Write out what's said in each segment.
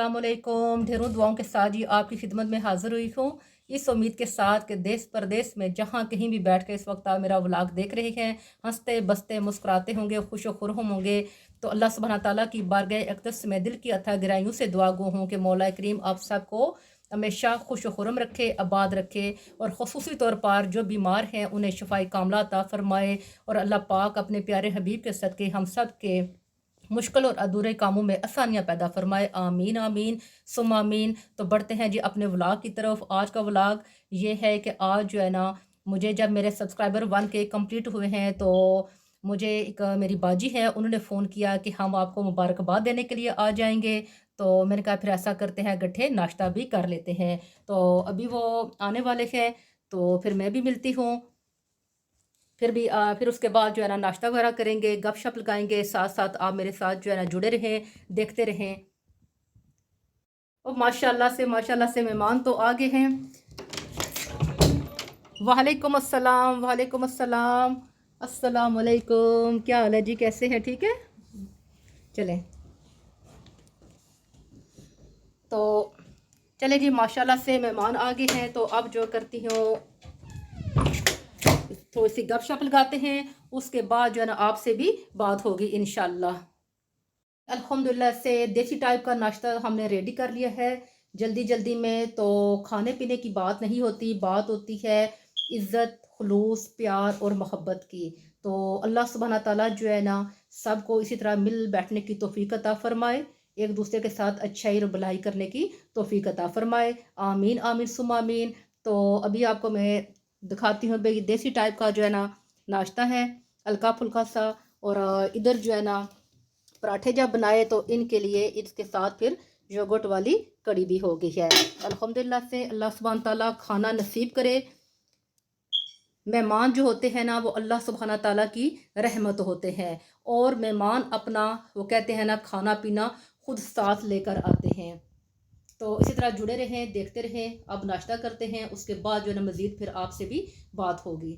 अस्सलाम वालेकुम। ढेरों दुआओं के साथ जी आपकी खिदमत में हाज़िर हुई हूँ, इस उम्मीद के साथ कि देश परदेश में जहाँ कहीं भी बैठ के इस वक्त आप मेरा व्लॉग देख रहे हैं, हंसते बसते मुस्कुराते होंगे, खुश व खुर्रम होंगे। तो अल्लाह सुब्हाना ताला की बारगाह अक़दस में दिल की अथाह गहराइयों से दुआ गो हूँ कि मौला करीम आप सबको हमेशा खुश व खुर्रम रखे, आबाद रखे, और ख़ुसूसी तौर पर जो बीमार हैं उन्हें शफ़ाए कामला अता फ़रमाए। और अल्लाह पाक अपने प्यारे हबीब के सदक़े हम सब के मुश्किल और अधूरे कामों में आसानियाँ पैदा फरमाए। आमीन आमीन सुम आमीन। तो बढ़ते हैं जी अपने व्लॉग की तरफ। आज का व्लॉग ये है कि आज जो है ना, मुझे जब मेरे सब्सक्राइबर 1K कंप्लीट हुए हैं तो मुझे एक मेरी बाजी है, उन्होंने फ़ोन किया कि हम आपको मुबारकबाद देने के लिए आ जाएंगे। तो मैंने कहा फिर ऐसा करते हैं, गट्ठे नाश्ता भी कर लेते हैं। तो अभी वो आने वाले हैं, तो फिर मैं भी मिलती हूँ। फिर उसके बाद जो है ना नाश्ता वगैरह करेंगे, गपशप लगाएंगे, साथ साथ आप मेरे साथ जो है ना जुड़े रहें, देखते रहें। और माशाल्लाह से मेहमान तो आ गए हैं। वालेकुम अस्सलाम, वालेकुम अस्सलाम, अस्सलाम वालेकुम। क्या हाल है जी, कैसे हैं? ठीक है, चलें। तो चले जी, माशाल्लाह से मेहमान आ गए हैं। तो अब जो करती हूँ, थोड़ी सी गपशप लगाते हैं, उसके बाद जो है ना आपसे भी बात होगी इंशाल्लाह। अल्हम्दुलिल्लाह से देसी टाइप का नाश्ता हमने रेडी कर लिया है जल्दी जल्दी में। तो खाने पीने की बात नहीं होती, बात होती है इज़्ज़त, खुलूस, प्यार और मोहब्बत की। तो अल्लाह सुब्हाना ताला जो है ना, सबको इसी तरह मिल बैठने की तौफीक अता फ़रमाए, एक दूसरे के साथ अच्छाई और भलाई करने की तौफीक अता फ़रमाए। आमीन आमीन सुम आमीन। तो अभी आपको मैं दिखाती हूँ भाई, देसी टाइप का जो है ना नाश्ता है, हल्का फुल्का सा। और इधर जो है ना पराठे जब बनाए तो इनके लिए इसके साथ फिर योगर्ट वाली कड़ी भी हो गई है। अल्हम्दुलिल्लाह से अल्लाह सुब्हान ताला खाना नसीब करे। मेहमान जो होते हैं ना, वो अल्लाह सुब्हाना ताला की रहमत होते हैं। और मेहमान अपना, वो कहते हैं ना, खाना पीना खुद साथ लेकर आते हैं। तो इसी तरह जुड़े रहें, देखते रहें। अब नाश्ता करते हैं, उसके बाद जो है ना मज़ीद फिर आपसे भी बात होगी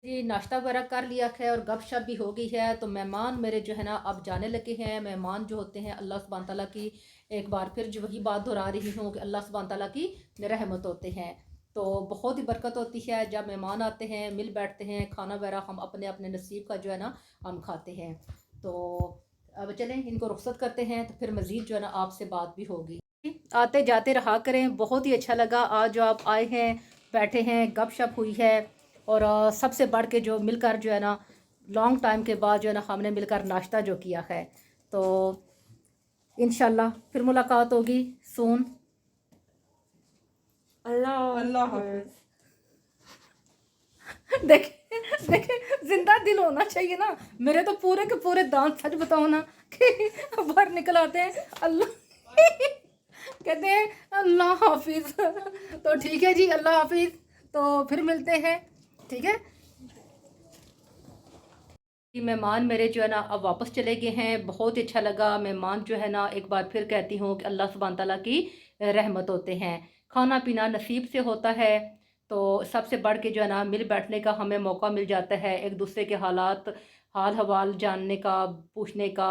जी। नाश्ता वगैरह कर लिया है और गपशप भी हो गई है। तो मेहमान मेरे जो है ना अब जाने लगे हैं। मेहमान जो होते हैं, अल्लाह सुब्हान ताला की, एक बार फिर जो वही बात दोहरा रही हूँ कि अल्लाह सुब्हान ताला की रहमत होते हैं। तो बहुत ही बरकत होती है जब मेहमान आते हैं, मिल बैठते हैं, खाना वगैरह हम अपने अपने नसीब का जो है ना हम खाते हैं। तो अब चलें, इनको रुखसत करते हैं, तो फिर मज़ीद जो है ना आपसे बात भी होगी। आते जाते रहा करें। बहुत ही अच्छा लगा आज जो आप आए हैं, बैठे हैं, गपशप हुई है। और सबसे बढ़ के जो मिलकर जो है ना, लॉन्ग टाइम के बाद जो है ना हमने मिलकर नाश्ता जो किया है। तो इंशाल्लाह फिर मुलाकात होगी सून। अल्लाह अल्लाह देखे देखे, जिंदा दिल होना चाहिए ना। मेरे तो पूरे के पूरे दांत, सच बताओ ना, कि बाहर निकल आते हैं। अल्लाह कहते हैं अल्लाह हाफिज। तो ठीक है जी, अल्लाह हाफिज। तो फिर मिलते हैं, ठीक है। मेहमान मेरे जो है ना अब वापस चले गए हैं। बहुत ही अच्छा लगा। मेहमान जो है ना, एक बार फिर कहती हूँ कि अल्लाह सुब्हान ताला की रहमत होते हैं। खाना पीना नसीब से होता है। तो सबसे बढ़ के जो है ना मिल बैठने का हमें मौका मिल जाता है, एक दूसरे के हालात, हाल हवाल जानने का, पूछने का।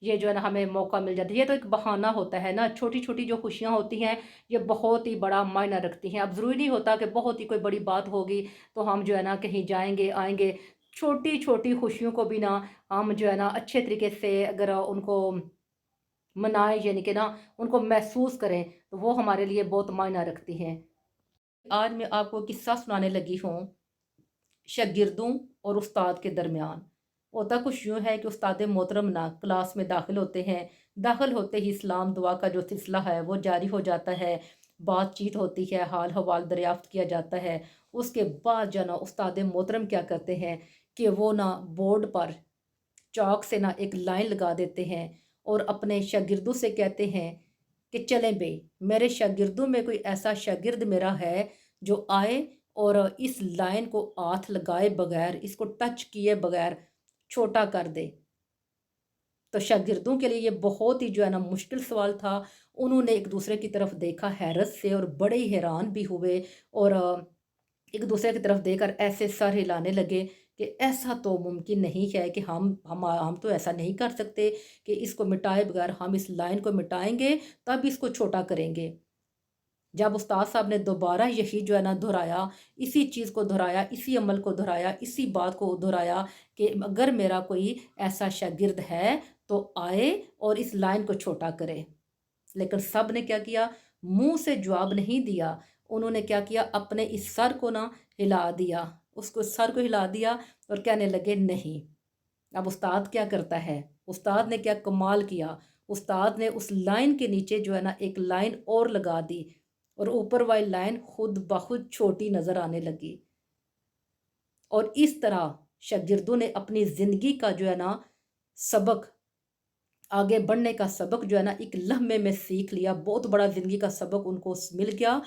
ये जो है ना हमें मौका मिल जाता है। ये तो एक बहाना होता है ना। छोटी छोटी जो खुशियाँ होती हैं, ये बहुत ही बड़ा मायना रखती हैं। अब ज़रूरी नहीं होता कि बहुत ही कोई बड़ी बात होगी तो हम जो है ना कहीं जाएंगे आएंगे। छोटी छोटी खुशियों को भी ना हम जो है ना अच्छे तरीके से अगर उनको मनाएं, यानी कि ना उनको महसूस करें, तो वो हमारे लिए बहुत मायना रखती हैं। आज मैं आपको किस्सा सुनाने लगी हूँ शागिर्दों और उस्ताद के दरमियान। होता कुछ यूँ है कि उस्ताद मोहतरम ना क्लास में दाखिल होते हैं। दाखिल होते ही इस्लाम दुआ का जो सिलसिला है वो जारी हो जाता है। बातचीत होती है, हाल हवाल दरियाफ्त किया जाता है। उसके बाद जो ना उस्ताद मोहतरम क्या करते हैं कि वो ना बोर्ड पर चौक से ना एक लाइन लगा देते हैं और अपने शागिर्दों से कहते हैं कि चलें बे, मेरे शागिर्दों में कोई ऐसा शागिर्द मेरा है जो आए और इस लाइन को हाथ लगाए बगैर, इसको टच किए बगैर छोटा कर दे। तो शागिर्दों के लिए ये बहुत ही जो है ना मुश्किल सवाल था। उन्होंने एक दूसरे की तरफ देखा हैरत से और बड़े ही हैरान भी हुए। और एक दूसरे की तरफ देखकर ऐसे सर हिलाने लगे کہ ایسا تو ممکن نہیں ہے کہ ہم تو ایسا نہیں کر سکتے کہ اس کو مٹائے بغیر ہم اس لائن کو مٹائیں گے تب اس کو چھوٹا کریں گے۔ جب استاد صاحب نے دوبارہ یہی جو ہے نا دہرایا، اسی چیز کو دہرایا، اسی عمل کو دہرایا، اسی بات کو دہرایا کہ اگر میرا کوئی ایسا شاگرد ہے تو آئے اور اس لائن کو چھوٹا کرے، لیکن سب نے کیا کیا؟ منہ سے جواب نہیں دیا، انہوں نے کیا کیا؟ اپنے اس سر کو نا ہلا دیا، اس کو سر کو ہلا دیا اور کہنے لگے نہیں۔ اب استاد کیا کرتا ہے؟ استاد نے کیا کمال کیا؟ استاد نے اس لائن کے نیچے جو ہے نا ایک لائن اور لگا دی اور اوپر والی لائن خود بخود چھوٹی نظر آنے لگی، اور اس طرح شاگردوں نے اپنی زندگی کا جو ہے نا سبق، آگے بڑھنے کا سبق جو ہے نا ایک لمحے میں سیکھ لیا، بہت بڑا زندگی کا سبق ان کو مل گیا۔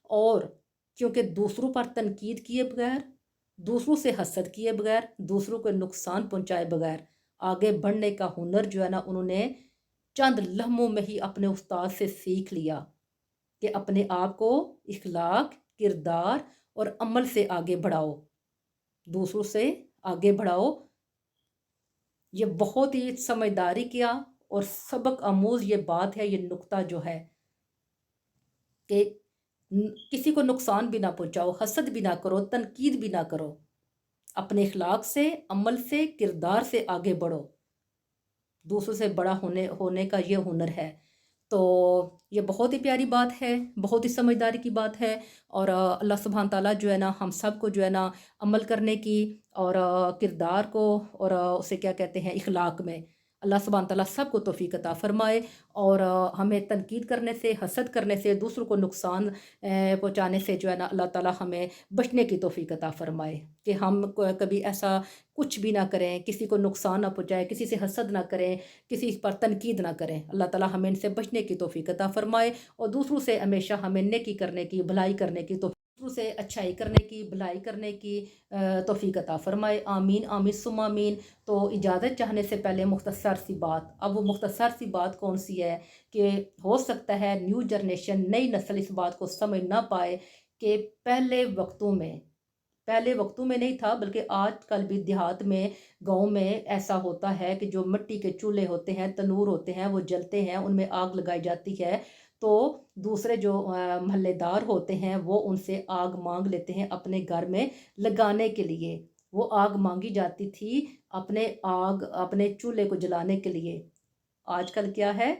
اور کیونکہ دوسروں پر تنقید کیے بغیر، دوسروں سے حسد کیے بغیر، دوسروں کو نقصان پہنچائے بغیر آگے بڑھنے کا ہنر جو ہے نا انہوں نے چند لمحوں میں ہی اپنے استاد سے سیکھ لیا کہ اپنے آپ کو اخلاق، کردار اور عمل سے آگے بڑھاؤ، دوسروں سے آگے بڑھاؤ۔ یہ بہت ہی سمجھداری کیا اور سبق آموز یہ بات ہے، یہ نقطہ جو ہے کہ کسی کو نقصان بھی نہ پہنچاؤ، حسد بھی نہ کرو، تنقید بھی نہ کرو، اپنے اخلاق سے، عمل سے، کردار سے آگے بڑھو، دوسروں سے بڑا ہونے کا یہ ہنر ہے۔ تو یہ بہت ہی پیاری بات ہے، بہت ہی سمجھداری کی بات ہے، اور اللہ سبحانہ تعالیٰ جو ہے نا ہم سب کو جو ہے نا عمل کرنے کی اور کردار کو اور اسے کیا کہتے ہیں اخلاق میں اللہ سبحانہ تعالیٰ سب کو توفیق عطا فرمائے، اور ہمیں تنقید کرنے سے، حسد کرنے سے، دوسروں کو نقصان پہنچانے سے جو ہے نا اللہ تعالیٰ ہمیں بچنے کی توفیق عطا فرمائے کہ ہم کبھی ایسا کچھ بھی نہ کریں، کسی کو نقصان نہ پہنچائیں، کسی سے حسد نہ کریں، کسی پر تنقید نہ کریں۔ اللہ تعالیٰ ہمیں ان سے بچنے کی توفیق عطا فرمائے اور دوسروں سے ہمیشہ ہمیں نیکی کرنے کی، بھلائی کرنے کی، دوسروں سے اچھائی کرنے کی، بھلائی کرنے کی توفیق عطا فرمائے۔ آمین آمین ثم آمین۔ تو اجازت چاہنے سے پہلے مختصر سی بات، اب وہ مختصر سی بات کون سی ہے کہ ہو سکتا ہے نیو جنریشن، نئی نسل اس بات کو سمجھ نہ پائے کہ پہلے وقتوں میں نہیں تھا، بلکہ آج کل بھی دیہات میں، گاؤں میں ایسا ہوتا ہے کہ جو مٹی کے چولہے ہوتے ہیں، تنور ہوتے ہیں، وہ جلتے ہیں، ان میں آگ لگائی جاتی ہے، تو دوسرے جو محلے دار ہوتے ہیں وہ ان سے آگ مانگ لیتے ہیں اپنے گھر میں لگانے کے لیے۔ وہ آگ مانگی جاتی تھی اپنے چولہے کو جلانے کے لیے۔ آج کل کیا ہے؟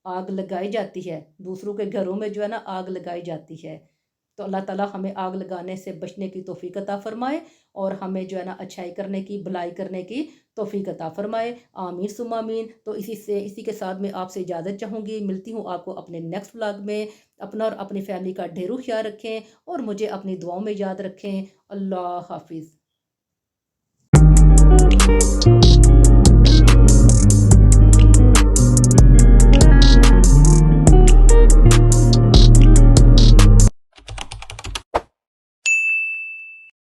آگ لگائی جاتی ہے، دوسروں کے گھروں میں جو ہے نا آگ لگائی جاتی ہے۔ تو اللہ تعالیٰ ہمیں آگ لگانے سے بچنے کی توفیق عطا فرمائے اور ہمیں جو ہے نا اچھائی کرنے کی، بھلائی کرنے کی توفیق عطا فرمائے۔ آمین ثم آمین۔ تو اسی کے ساتھ میں آپ سے اجازت چاہوں گی، ملتی ہوں آپ کو اپنے نیکسٹ ولاگ میں۔ اپنا اور اپنی فیملی کا ڈھیروں خیال رکھیں اور مجھے اپنی دعاؤں میں یاد رکھیں۔ اللہ حافظ۔